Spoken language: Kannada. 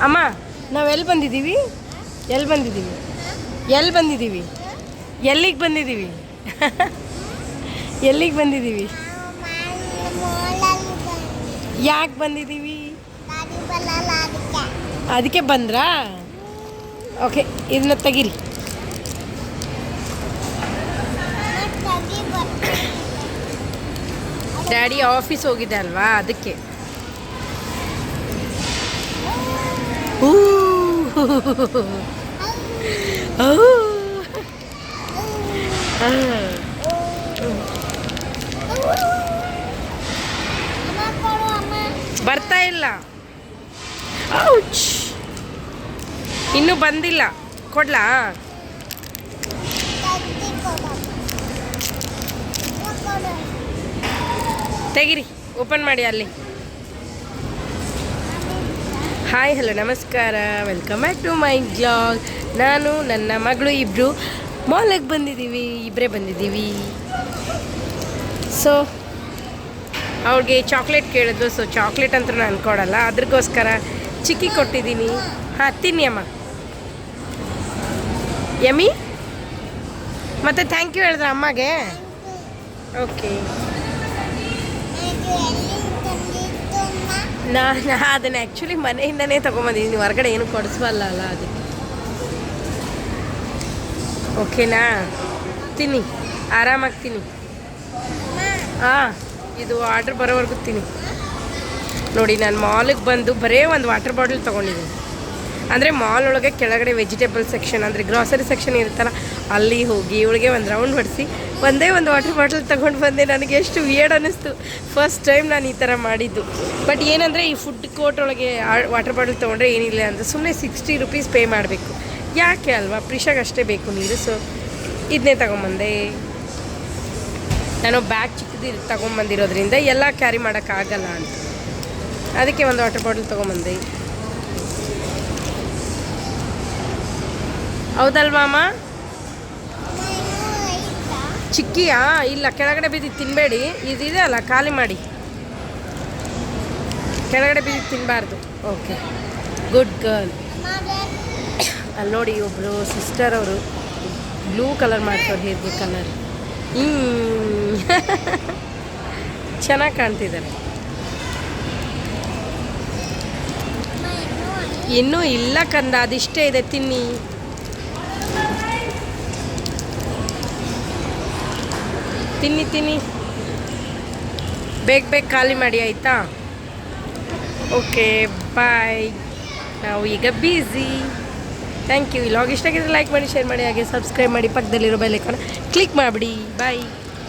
ಅಮ್ಮ ನಾವು ಎಲ್ಲಿ ಬಂದಿದ್ದೀವಿ ಎಲ್ಲಿ ಬಂದಿದ್ದೀವಿ ಎಲ್ಲಿ ಬಂದಿದ್ದೀವಿ ಎಲ್ಲಿಗೆ ಬಂದಿದ್ದೀವಿ ಎಲ್ಲಿಗೆ ಬಂದಿದ್ದೀವಿ ಯಾಕೆ ಬಂದಿದ್ದೀವಿ ಅದಕ್ಕೆ ಬಂದ್ರಾ ಓಕೆ ಇದನ್ನ ತೆಗೀರಿ ಡ್ಯಾಡಿ ಆಫೀಸ್ ಹೋಗಿದೆ ಅಲ್ವಾ ಅದಕ್ಕೆ ಬರ್ತಾ ಇಲ್ಲ ಇನ್ನೂ ಬಂದಿಲ್ಲ ಕೊಡ್ಲಾ ತೆಗಿರಿ ಓಪನ್ ಮಾಡಿ ಅಲ್ಲಿ ಹಾಯ್ ಹಲೋ ನಮಸ್ಕಾರ welcome back to my blog ನಾನು ನನ್ನ ಮಗಳು ಇಬ್ಬರು ಮಾಲಿಗೆ ಬಂದಿದ್ದೀವಿ ಇಬ್ಬರೇ ಬಂದಿದ್ದೀವಿ ಸೊ ಅವ್ಳಿಗೆ ಚಾಕ್ಲೇಟ್ ಕೇಳಿದ್ರು ಸೊ ಚಾಕ್ಲೇಟ್ ಅಂತ ನಾನು ಕೊಡಲ್ಲ ಅದ್ರಗೋಸ್ಕರ ಚಿಕ್ಕಿ ಕೊಟ್ಟಿದ್ದೀನಿ ಹಾಂ ತಿನ್ನಿ ಅಮ್ಮ ಯಮ್ಮಿ ಮತ್ತು ಥ್ಯಾಂಕ್ ಯು ಹೇಳಿದ್ರ ಅಮ್ಮಗೆ ಓಕೆ ನಾನು ಅದನ್ನು ಆ್ಯಕ್ಚುಲಿ ಮನೆಯಿಂದನೇ ತೊಗೊಂಬಂದಿದ್ದೀನಿ ಹೊರಗಡೆ ಏನು ಕೊಡಿಸ್ವಲ್ಲ ಅಲ್ಲ ಅದಕ್ಕೆ ಓಕೆನಾ ತಿನ್ನಿ ಆರಾಮಾಗಿ ತಿನ್ನಿ ಹಾಂ ಇದು ಆರ್ಡ್ರ್ ಬರೋವರೆಗೂ ತಿನ್ನಿ ನೋಡಿ ನಾನು ಮಾಲಿಗೆ ಬಂದು ಬರೀ ಒಂದು ವಾಟರ್ ಬಾಟಲ್ ತೊಗೊಂಡಿದ್ದೀನಿ ಅಂದರೆ ಮಾಲ್ ಒಳಗೆ ಕೆಳಗಡೆ ವೆಜಿಟೇಬಲ್ ಸೆಕ್ಷನ್ ಅಂದರೆ ಗ್ರಾಸರಿ ಸೆಕ್ಷನ್ ಇರುತ್ತಲ್ಲ ಅಲ್ಲಿ ಹೋಗಿ ಇವಳಿಗೆ ಒಂದು ರೌಂಡ್ ಹೊಡಿಸಿ ಒಂದೇ ಒಂದು ವಾಟರ್ ಬಾಟಲ್ ತೊಗೊಂಡು ಬಂದೆ ನನಗೆ ಎಷ್ಟು ವಿಯರ್ಡ್ ಅನ್ನಿಸ್ತು ಫಸ್ಟ್ ಟೈಮ್ ನಾನು ಈ ಥರ ಮಾಡಿದ್ದು ಬಟ್ ಏನಂದರೆ ಈ ಫುಡ್ ಕೋರ್ಟ್ ಒಳಗೆ ವಾಟರ್ ಬಾಟಲ್ ತೊಗೊಂಡ್ರೆ ಏನಿಲ್ಲ ಅಂತ ಸುಮ್ಮನೆ 60 ರೂಪೀಸ್ ಪೇ ಮಾಡಬೇಕು ಯಾಕೆ ಅಲ್ವಾ ಪ್ರಿಷಾಗೆ ಅಷ್ಟೇ ಬೇಕು ನೀರು ಸೊ ಇದನ್ನೇ ತೊಗೊಂಬಂದೆ ನಾನು ಬ್ಯಾಗ್ ಚಿಕ್ಕದು ತೊಗೊಂಬಂದಿರೋದ್ರಿಂದ ಎಲ್ಲ ಕ್ಯಾರಿ ಮಾಡೋಕ್ಕಾಗಲ್ಲ ಅಂತ ಅದಕ್ಕೆ ಒಂದು ವಾಟರ್ ಬಾಟಲ್ ತೊಗೊಂಬಂದೆ ಹೌದಲ್ವಾ ಅಮ್ಮ ಚಿಕ್ಕಿಯಾ ಇಲ್ಲ ಕೆಳಗಡೆ ಬಿದ್ದು ತಿನ್ನಬೇಡಿ ಇದಿದೆ ಅಲ್ಲ ಖಾಲಿ ಮಾಡಿ ಕೆಳಗಡೆ ಬಿದ್ದು ತಿನ್ನಬಾರ್ದು ಓಕೆ ಗುಡ್ ಗರ್ಲ್ ಅಲ್ಲಿ ನೋಡಿ ಒಬ್ಬರು ಸಿಸ್ಟರ್ ಅವರು ಬ್ಲೂ ಕಲರ್ ಮಾಡ್ತಾರೆ ಹೇಗೆ ಕಲರ್ ಚೆನ್ನಾಗಿ ಕಾಣ್ತಿದ್ದಾರೆ ಇನ್ನೂ ಇಲ್ಲ ಕಂದ ಅದಿಷ್ಟೇ ಇದೆ ತಿನ್ನಿ ತಿನ್ನಿ ತಿನ್ನಿ ಬೇಗ ಬೇಗ ಖಾಲಿ ಮಾಡಿ ಆಯಿತಾ ಓಕೆ ಬಾಯ್ ನಾವು ಈಗ ಬ್ಯುಸಿ ಥ್ಯಾಂಕ್ ಯು ಈ ಲಾಗ್ ಇಷ್ಟ ಆಗಿದ್ರೆ ಲೈಕ್ ಮಾಡಿ ಶೇರ್ ಮಾಡಿ ಹಾಗೆ ಸಬ್ಸ್ಕ್ರೈಬ್ ಮಾಡಿ ಪಕ್ಕದಲ್ಲಿರೋ ಬೆಲ್ ಐಕಾನ್ ಕ್ಲಿಕ್ ಮಾಡಿಬಿಡಿ ಬಾಯ್